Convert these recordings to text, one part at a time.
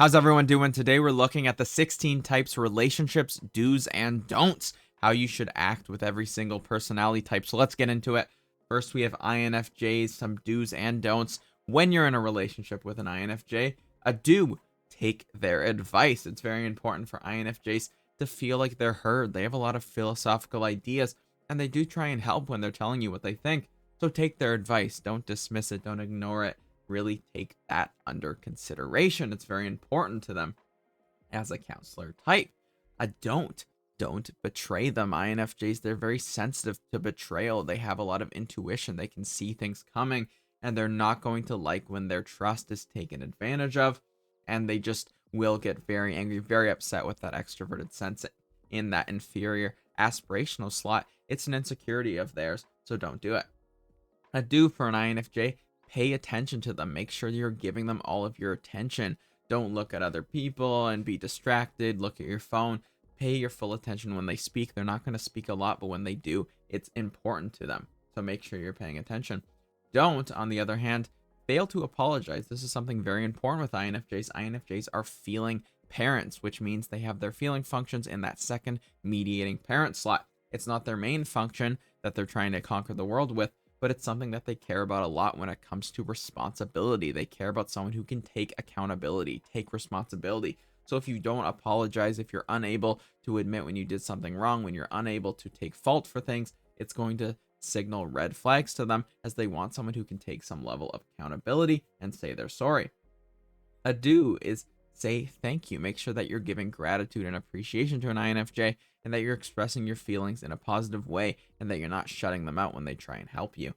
How's everyone doing? Today we're looking at the 16 types of relationships, do's and don'ts, how you should act with every single personality type. So let's get into it. First, we have INFJs, some do's and don'ts. When you're in a relationship with an INFJ, a do, take their advice. It's very important for INFJs to feel like they're heard. They have a lot of philosophical ideas, and they do try and help when they're telling you what they think. So take their advice. Don't dismiss it. Don't ignore it. Really take that under consideration. It's very important to them as a counselor type. Don't betray them. INFJs, they're very sensitive to betrayal. They have a lot of intuition. They can see things coming, and they're not going to like when their trust is taken advantage of, and they just will get very angry, very upset with that extroverted sense in that inferior aspirational slot. It's an insecurity of theirs, so don't do it. A do for an INFJ, pay attention to them. Make sure you're giving them all of your attention. Don't look at other people and be distracted. Look at your phone. Pay your full attention when they speak. They're not going to speak a lot, but when they do, it's important to them. So make sure you're paying attention. Don't, on the other hand, fail to apologize. This is something very important with INFJs. INFJs are feeling parents, which means they have their feeling functions in that second mediating parent slot. It's not their main function that they're trying to conquer the world with, but it's something that they care about a lot when it comes to responsibility. They care about someone who can take accountability, take responsibility. So if you don't apologize, if you're unable to admit when you did something wrong, when you're unable to take fault for things, it's going to signal red flags to them, as they want someone who can take some level of accountability and say they're sorry. A do is say thank you. Make sure that you're giving gratitude and appreciation to an INFJ, and that you're expressing your feelings in a positive way, and that you're not shutting them out when they try and help you.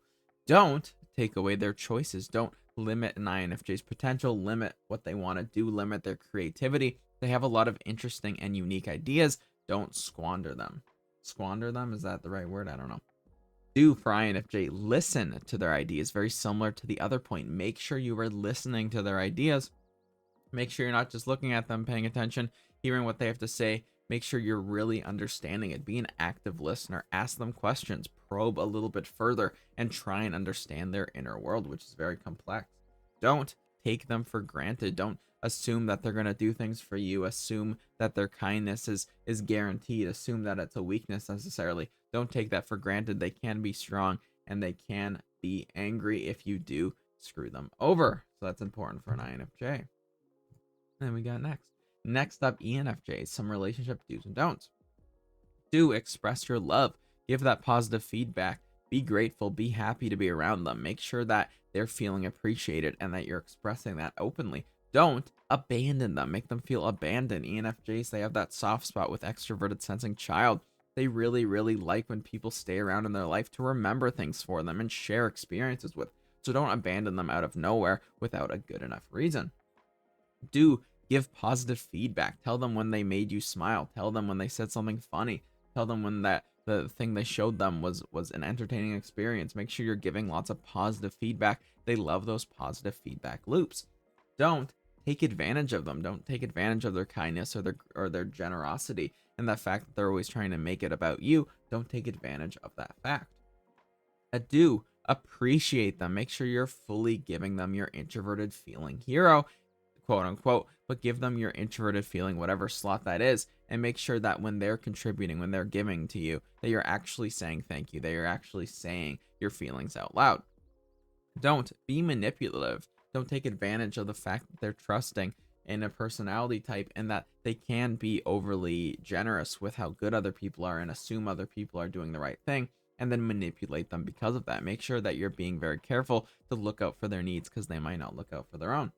Don't take away their choices. Don't limit an INFJ's potential, limit what they want to do, limit their creativity. They have a lot of interesting and unique ideas. Don't squander them. Squander them? Is that the right word? I don't know. Do for INFJ, listen to their ideas. Very similar to the other point. Make sure you are listening to their ideas. Make sure you're not just looking at them, paying attention, hearing what they have to say. Make sure you're really understanding it. Be an active listener. Ask them questions. Probe a little bit further and try and understand their inner world, which is very complex. Don't take them for granted. Don't assume that they're going to do things for you. Assume that their kindness is guaranteed. Assume that it's a weakness necessarily. Don't take that for granted. They can be strong, and they can be angry if you do screw them over. So that's important for an INFJ. And then we got next up, ENFJs, some relationship do's and don'ts. Do express your love. Give that positive feedback. Be grateful. Be happy to be around them. Make sure that they're feeling appreciated and that you're expressing that openly. Don't abandon them. Make them feel abandoned. ENFJs, they have that soft spot with extroverted sensing child. They really, really like when people stay around in their life to remember things for them and share experiences with. So don't abandon them out of nowhere without a good enough reason. Do give positive feedback. Tell them when they made you smile. Tell them when they said something funny. Tell them when the thing they showed them was an entertaining experience. Make sure you're giving lots of positive feedback. They love those positive feedback loops. Don't take advantage of them. Don't take advantage of their kindness or their generosity and the fact that they're always trying to make it about you. Don't take advantage of that fact. Do appreciate them. Make sure you're fully giving them your introverted feeling hero, quote unquote, but give them your introverted feeling, whatever slot that is, and make sure that when they're contributing, when they're giving to you, that you're actually saying thank you, that you're actually saying your feelings out loud. Don't be manipulative. Don't take advantage of the fact that they're trusting in a personality type and that they can be overly generous with how good other people are and assume other people are doing the right thing and then manipulate them because of that. Make sure that you're being very careful to look out for their needs, because they might not look out for their own.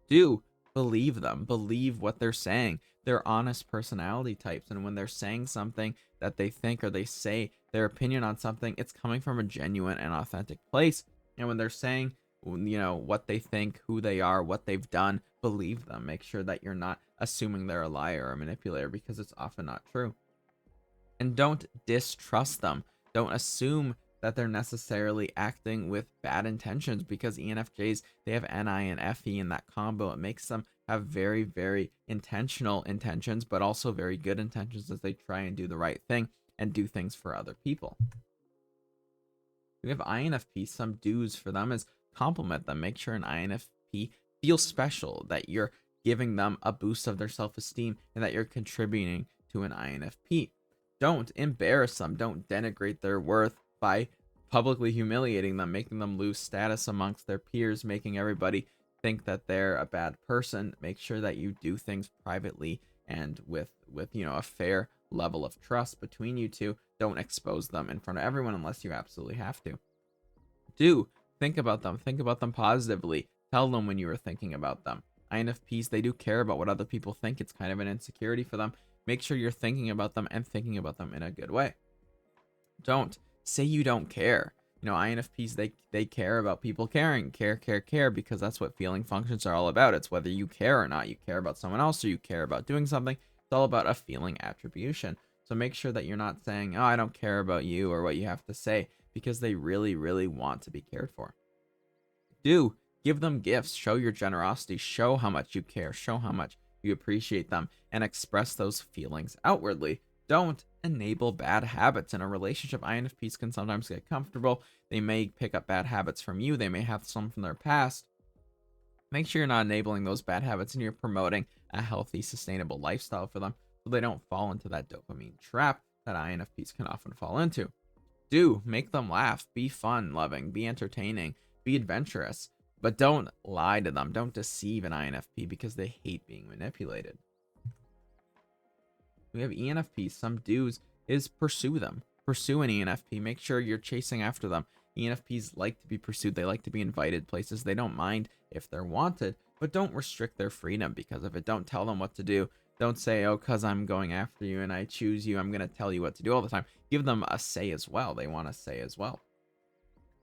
Do believe them. Believe what they're saying. They're honest personality types, and when they're saying something that they think, or they say their opinion on something, it's coming from a genuine and authentic place. And when they're saying, what they think, who they are, what they've done, believe them. Make sure that you're not assuming they're a liar or a manipulator, because it's often not true. And don't distrust them. Don't assume that they're necessarily acting with bad intentions, because ENFJs, they have NI and FE in that combo. It makes them have very, very intentional intentions, but also very good intentions as they try and do the right thing and do things for other people. We have INFP. Some do's for them is compliment them. Make sure an INFP feels special, that you're giving them a boost of their self-esteem and that you're contributing to an INFP. Don't embarrass them. Don't denigrate their worth by publicly humiliating them, making them lose status amongst their peers, making everybody think that they're a bad person. Make sure that you do things privately and with a fair level of trust between you two. Don't expose them in front of everyone unless you absolutely have to. Do think about them. Think about them positively. Tell them when you were thinking about them. INFPs, they do care about what other people think. It's kind of an insecurity for them. Make sure you're thinking about them and thinking about them in a good way. Don't say you don't care. INFPs, they care about people caring. Care, because that's what feeling functions are all about. It's whether you care or not. You care about someone else or you care about doing something. It's all about a feeling attribution. So make sure that you're not saying, oh, I don't care about you or what you have to say, because they really, really want to be cared for. Do give them gifts. Show your generosity. Show how much you care. Show how much you appreciate them and express those feelings outwardly. Don't enable bad habits in a relationship. INFPs can sometimes get comfortable. They may pick up bad habits from you. They may have some from their past. Make sure you're not enabling those bad habits and you're promoting a healthy, sustainable lifestyle for them so they don't fall into that dopamine trap that INFPs can often fall into. Do make them laugh. Be fun loving. Be entertaining. Be adventurous. But don't lie to them. Don't deceive an INFP because they hate being manipulated. We have ENFPs. Some do's is pursue them. Pursue an ENFP. Make sure you're chasing after them. ENFPs like to be pursued. They like to be invited places. They don't mind if they're wanted, but don't restrict their freedom because of it. Don't tell them what to do. Don't say, oh, because I'm going after you and I choose you, I'm going to tell you what to do all the time. Give them a say as well. They want to say as well.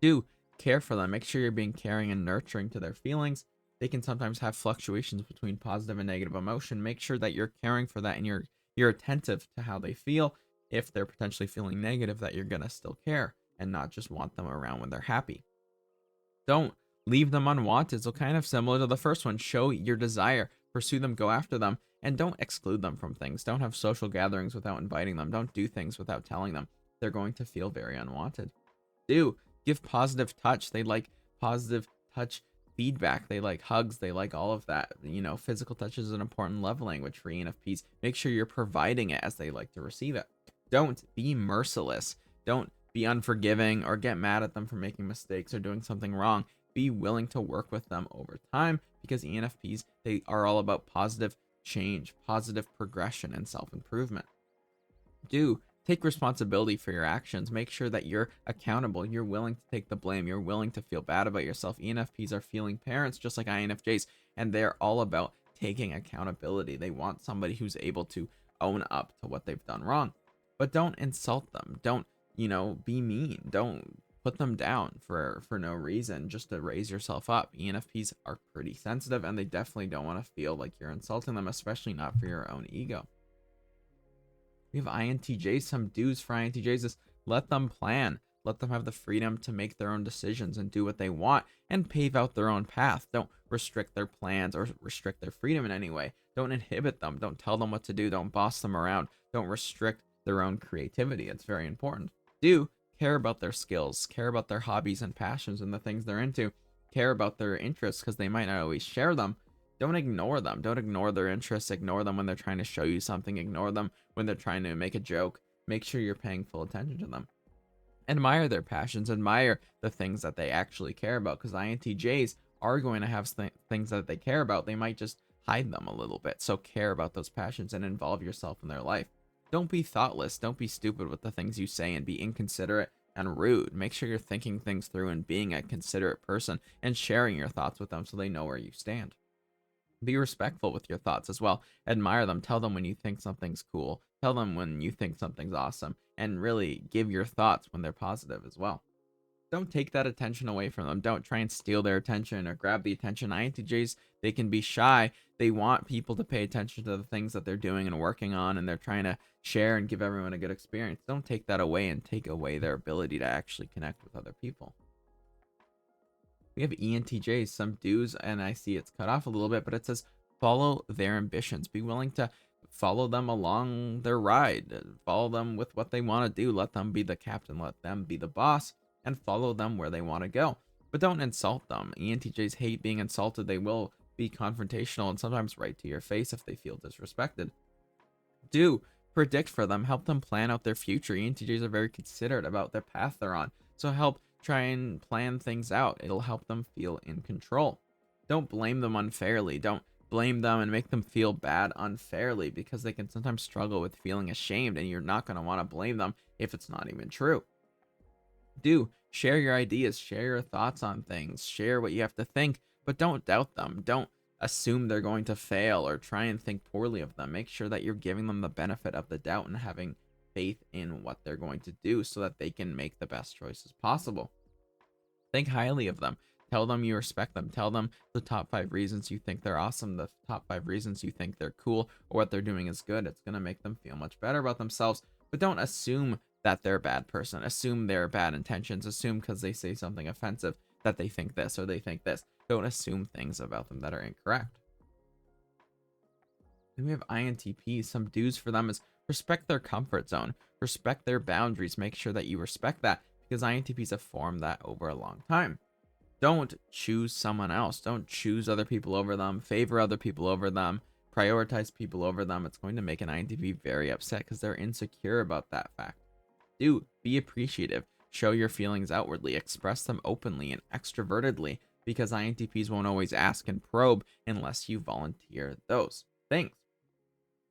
Do care for them. Make sure you're being caring and nurturing to their feelings. They can sometimes have fluctuations between positive and negative emotion. Make sure that you're caring for that and you're attentive to how they feel. If they're potentially feeling negative, that you're going to still care and not just want them around when they're happy. Don't leave them unwanted. So kind of similar to the first one, show your desire, pursue them, go after them, and don't exclude them from things. Don't have social gatherings without inviting them. Don't do things without telling them. They're going to feel very unwanted. Do give positive touch. They like positive touch feedback. They like hugs. They like all of that. Physical touch is an important love language for ENFPs. Make sure you're providing it as they like to receive it. Don't be merciless. Don't be unforgiving or get mad at them for making mistakes or doing something wrong. Be willing to work with them over time because ENFPs, they are all about positive change, positive progression, and self-improvement. Do take responsibility for your actions. Make sure that you're accountable. You're willing to take the blame. You're willing to feel bad about yourself. ENFPs are feeling parents just like INFJs, and they're all about taking accountability. They want somebody who's able to own up to what they've done wrong. But don't insult them. Don't, be mean. Don't put them down for no reason just to raise yourself up. ENFPs are pretty sensitive and they definitely don't want to feel like you're insulting them, especially not for your own ego. We have INTJs. Some do's for INTJs is let them plan. Let them have the freedom to make their own decisions and do what they want and pave out their own path. Don't restrict their plans or restrict their freedom in any way. Don't inhibit them. Don't tell them what to do. Don't boss them around. Don't restrict their own creativity. It's very important. Do care about their skills, care about their hobbies and passions and the things they're into, care about their interests because they might not always share them. Don't ignore them. Don't ignore their interests. Ignore them when they're trying to show you something. Ignore them when they're trying to make a joke. Make sure you're paying full attention to them. Admire their passions. Admire the things that they actually care about because INTJs are going to have things that they care about. They might just hide them a little bit. So care about those passions and involve yourself in their life. Don't be thoughtless. Don't be stupid with the things you say and be inconsiderate and rude. Make sure you're thinking things through and being a considerate person and sharing your thoughts with them so they know where you stand. Be respectful with your thoughts as well. Admire them. Tell them when you think something's cool. Tell them when you think something's awesome. And really give your thoughts when they're positive as well. Don't take that attention away from them. Don't try and steal their attention or grab the attention. INTJs, they can be shy. They want people to pay attention to the things that they're doing and working on, and they're trying to share and give everyone a good experience. Don't take that away and take away their ability to actually connect with other people. We have ENTJs, some do's, and I see it's cut off a little bit, but it says follow their ambitions. Be willing to follow them along their ride. Follow them with what they want to do. Let them be the captain. Let them be the boss. And follow them where they want to go. But don't insult them. ENTJs hate being insulted. They will be confrontational and sometimes right to your face if they feel disrespected. Do predict for them, help them plan out their future. ENTJs are very considerate about their path they're on, so help try and plan things out. It'll help them feel in control. Don't blame them unfairly. Don't blame them and make them feel bad unfairly, because they can sometimes struggle with feeling ashamed, and you're not going to want to blame them if it's not even true. Do share your ideas, share your thoughts on things, share what you have to think, but don't doubt them. Don't assume they're going to fail or try and think poorly of them. Make sure that you're giving them the benefit of the doubt and having faith in what they're going to do so that they can make the best choices possible. Think highly of them. Tell them you respect them. Tell them the top 5 reasons you think they're awesome, the top 5 reasons you think they're cool, or what they're doing is good. It's going to make them feel much better about themselves. But don't assume that they're a bad person. Assume they're bad intentions. Assume because they say something offensive that they think this or they think this. Don't assume things about them that are incorrect. Then we have INTP. Some do's for them is respect their comfort zone. Respect their boundaries. Make sure that you respect that, because INTPs have formed that over a long time. Don't choose someone else. Don't choose other people over them. Favor other people over them. Prioritize people over them. It's going to make an INTP very upset because they're insecure about that fact. Do be appreciative. Show your feelings outwardly. Express them openly and extrovertedly, because INTPs won't always ask and probe unless you volunteer those things.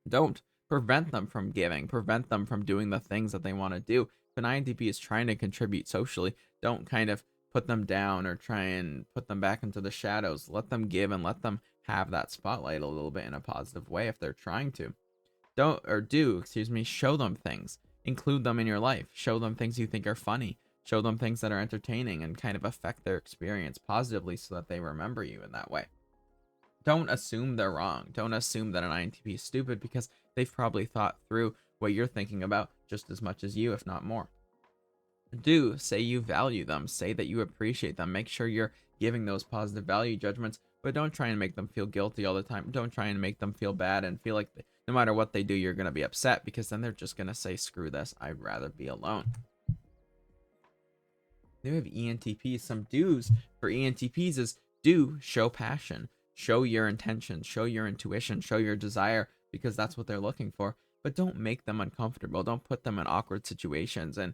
Don't prevent them from giving. Prevent them from doing the things that they want to do. If an INTP is trying to contribute socially, don't kind of put them down or try and put them back into the shadows. Let them give and let them have that spotlight a little bit in a positive way if they're trying to. Show them things. Include them in your life. Show them things you think are funny. Show them things that are entertaining and kind of affect their experience positively so that they remember you in that way. Don't assume they're wrong. Don't assume that an INTP is stupid, because they've probably thought through what you're thinking about just as much as you, if not more. Do say you value them. Say that you appreciate them. Make sure you're giving those positive value judgments, but don't try and make them feel guilty all the time. Don't try and make them feel bad and feel like no matter what they do, you're going to be upset, because then they're just going to say, screw this, I'd rather be alone. Then we have ENTPs. Some do's for ENTPs is do show passion. Show your intentions. Show your intuition. Show your desire, because that's what they're looking for. But don't make them uncomfortable. Don't put them in awkward situations and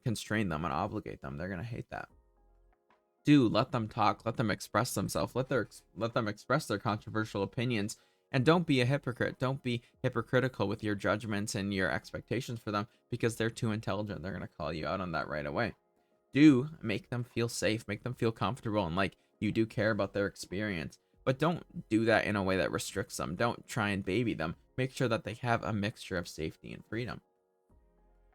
constrain them and obligate them. They're going to hate that. Do let them talk. Let them express themselves. Let them express their controversial opinions. And don't be a hypocrite. Don't be hypocritical with your judgments and your expectations for them, because they're too intelligent. They're going to call you out on that right away. Do make them feel safe. Make them feel comfortable and like you do care about their experience. But don't do that in a way that restricts them. Don't try and baby them. Make sure that they have a mixture of safety and freedom.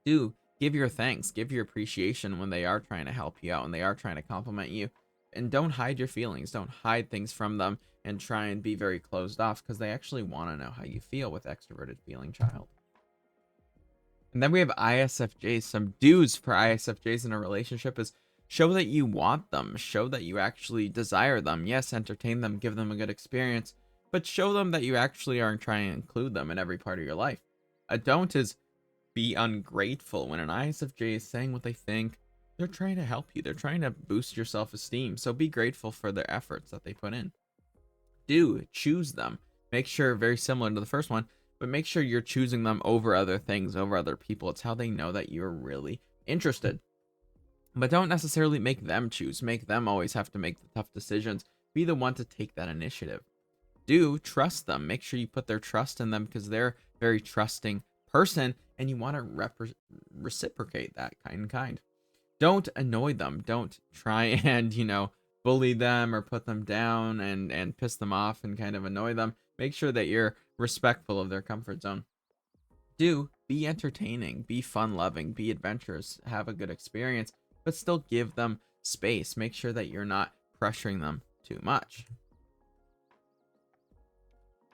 Do give your thanks. Give your appreciation when they are trying to help you out and they are trying to compliment you. And don't hide your feelings. Don't hide things from them and try and be very closed off, because they actually want to know how you feel with extroverted feeling child. And then we have ISFJs. Some do's for ISFJs in a relationship is show that you want them. Show that you actually desire them. Yes, entertain them, give them a good experience, but show them that you actually are trying to include them in every part of your life. A don't is be ungrateful. When an ISFJ is saying what they think, they're trying to help you. They're trying to boost your self-esteem. So be grateful for their efforts that they put in. Do choose them. Make sure, very similar to the first one, but make sure you're choosing them over other things, over other people. It's how they know that you're really interested. But don't necessarily make them choose. Make them always have to make the tough decisions. Be the one to take that initiative. Do trust them. Make sure you put their trust in them, because they're a very trusting person and you want to reciprocate that kind. Don't annoy them. Don't try and, bully them or put them down and piss them off and kind of annoy them. Make sure that you're respectful of their comfort zone. Do be entertaining, be fun-loving, be adventurous, have a good experience, but still give them space. Make sure that you're not pressuring them too much.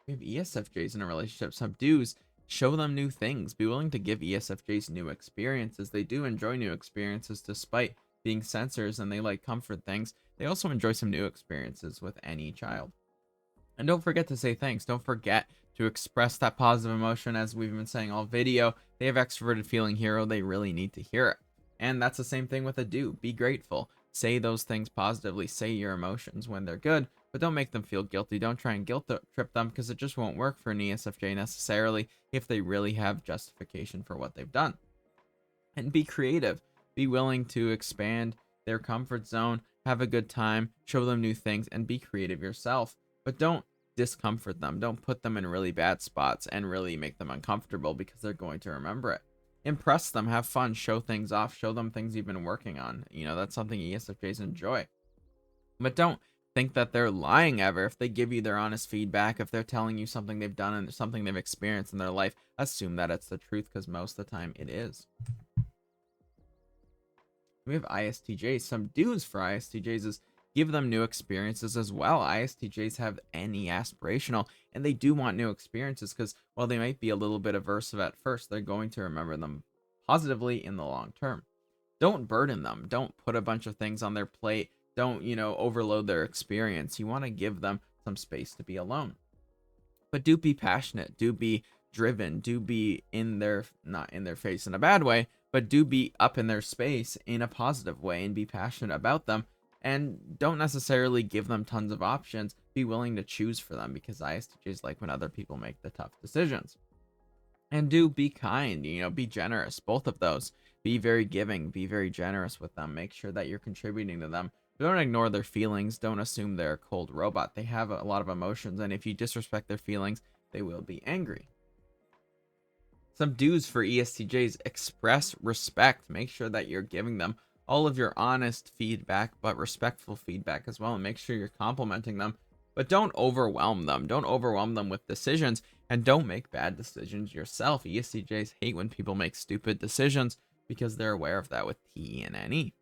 We have ESFJs in a relationship. Some do's, show them new things. Be willing to give ESFJs new experiences. They do enjoy new experiences despite being censors, and they like comfort things. They also enjoy some new experiences with any child. And don't forget to say thanks. Don't forget to express that positive emotion. As we've been saying all video, they have extroverted feeling hero. They really need to hear it. And that's the same thing with a do. Be grateful. Say those things positively. Say your emotions when they're good, but don't make them feel guilty. Don't try and guilt trip them, because it just won't work for an ESFJ necessarily if they really have justification for what they've done. And be creative. Be willing to expand their comfort zone, have a good time, show them new things, and be creative yourself. But don't discomfort them. Don't put them in really bad spots and really make them uncomfortable, because they're going to remember it. Impress them, have fun, show things off, show them things you've been working on. That's something ESFJs enjoy. But don't think that they're lying ever. If they give you their honest feedback, if they're telling you something they've done and something they've experienced in their life, assume that it's the truth, because most of the time it is. We have ISTJs. Some do's for ISTJs is give them new experiences as well. ISTJs have any aspirational, and they do want new experiences, because while they might be a little bit aversive at first, they're going to remember them positively in the long term. Don't burden them. Don't put a bunch of things on their plate. Don't, overload their experience. You want to give them some space to be alone. But do be passionate. Do be driven. Do be not in their face in a bad way, but do be up in their space in a positive way, and be passionate about them. And don't necessarily give them tons of options. Be willing to choose for them, because ISTJs like when other people make the tough decisions. And do be kind, be generous. Both of those. Be very giving. Be very generous with them. Make sure that you're contributing to them. Don't ignore their feelings. Don't assume they're a cold robot. They have a lot of emotions, and if you disrespect their feelings, they will be angry. Some do's for ESTJs: express respect. Make sure that you're giving them all of your honest feedback, but respectful feedback as well, and make sure you're complimenting them. But don't overwhelm them. Don't overwhelm them with decisions, and don't make bad decisions yourself. ESTJs hate when people make stupid decisions, because they're aware of that with T and NE.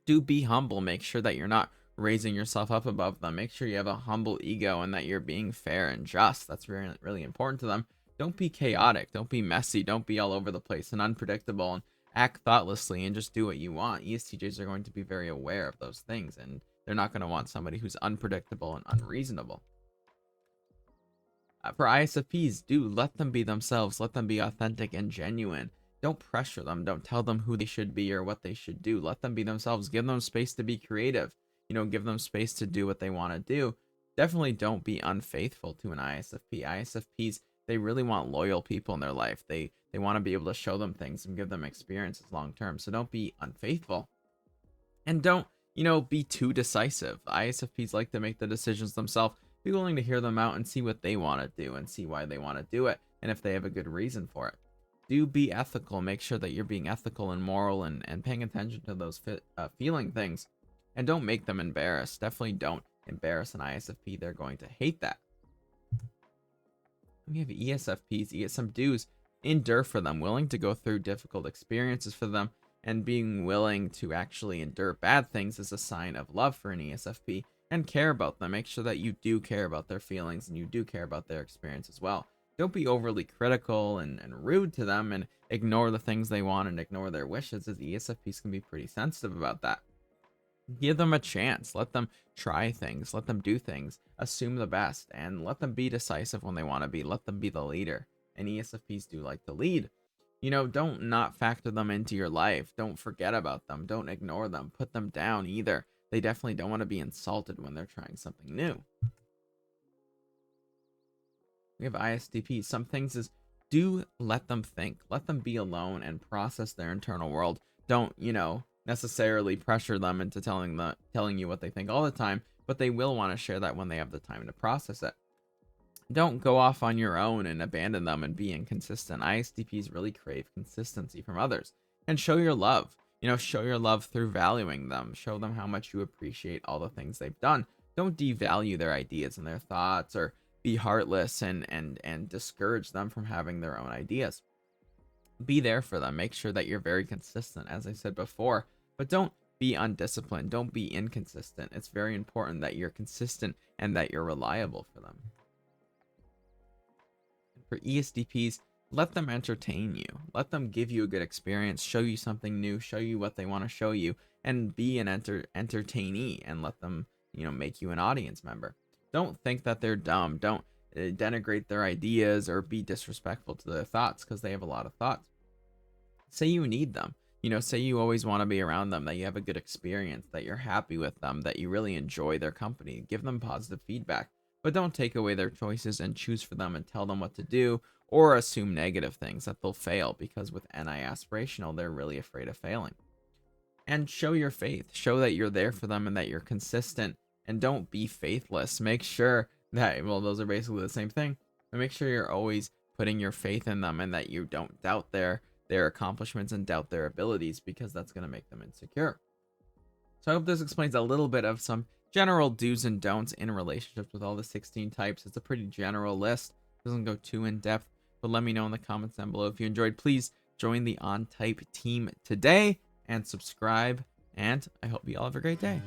Do be humble. Make sure that you're not raising yourself up above them. Make sure you have a humble ego and that you're being fair and just. That's really, really important to them. Don't be chaotic. Don't be messy. Don't be all over the place and unpredictable, and act thoughtlessly and just do what you want. ESTJs are going to be very aware of those things, and they're not going to want somebody who's unpredictable and unreasonable. For ISFPs, do let them be themselves. Let them be authentic and genuine. Don't pressure them. Don't tell them who they should be or what they should do. Let them be themselves. Give them space to be creative. Give them space to do what they want to do. Definitely don't be unfaithful to an ISFP. ISFPs, they really want loyal people in their life. They want to be able to show them things and give them experiences long term. So don't be unfaithful. And don't, be too decisive. ISFPs like to make the decisions themselves. Be willing to hear them out and see what they want to do and see why they want to do it, and if they have a good reason for it. Do be ethical. Make sure that you're being ethical and moral, and paying attention to those feeling things. And don't make them embarrassed. Definitely don't embarrass an ISFP. They're going to hate that. We have ESFPs. Some do's: endure for them. Willing to go through difficult experiences for them, and being willing to actually endure bad things is a sign of love for an ESFP. And care about them. Make sure that you do care about their feelings and you do care about their experience as well. Don't be overly critical and rude to them, and ignore the things they want and ignore their wishes, as ESFPs can be pretty sensitive about that. Give them a chance. Let them try things. Let them do things. Assume the best, and let them be decisive when they want to be. Let them be the leader. And ESFPs do like to lead. Don't not factor them into your life. Don't forget about them. Don't ignore them. Put them down either. They definitely don't want to be insulted when they're trying something new. We have ISTP. Some things is, do let them think. Let them be alone and process their internal world. Don't, necessarily pressure them into telling you what they think all the time, but they will want to share that when they have the time to process it. Don't go off on your own and abandon them and be inconsistent. ISTPs really crave consistency from others. And show your love. Show your love through valuing them. Show them how much you appreciate all the things they've done. Don't devalue their ideas and their thoughts, or be heartless and discourage them from having their own ideas. Be there for them. Make sure that you're very consistent, as I said before, but don't be undisciplined. Don't be inconsistent. It's very important that you're consistent and that you're reliable for them. For ESTPs, let them entertain you. Let them give you a good experience, show you something new, show you what they want to show you, and be an entertainee, and let them, make you an audience member. Don't think that they're dumb. Don't denigrate their ideas or be disrespectful to their thoughts, because they have a lot of thoughts. Say you need them. say you always want to be around them, that you have a good experience, that you're happy with them, that you really enjoy their company. Give them positive feedback, but don't take away their choices and choose for them and tell them what to do or assume negative things that they'll fail, because with NI aspirational, they're really afraid of failing. And show your faith. Show that you're there for them and that you're consistent, and don't be faithless. Make sure that, well, those are basically the same thing, but make sure you're always putting your faith in them and that you don't doubt their accomplishments and doubt their abilities, because that's going to make them insecure. So I hope this explains a little bit of some general do's and don'ts in relationships with all the 16 types. It's a pretty general list. It doesn't go too in depth, but let me know in the comments down below if you enjoyed. Please join the On Type team today and subscribe, and I hope you all have a great day.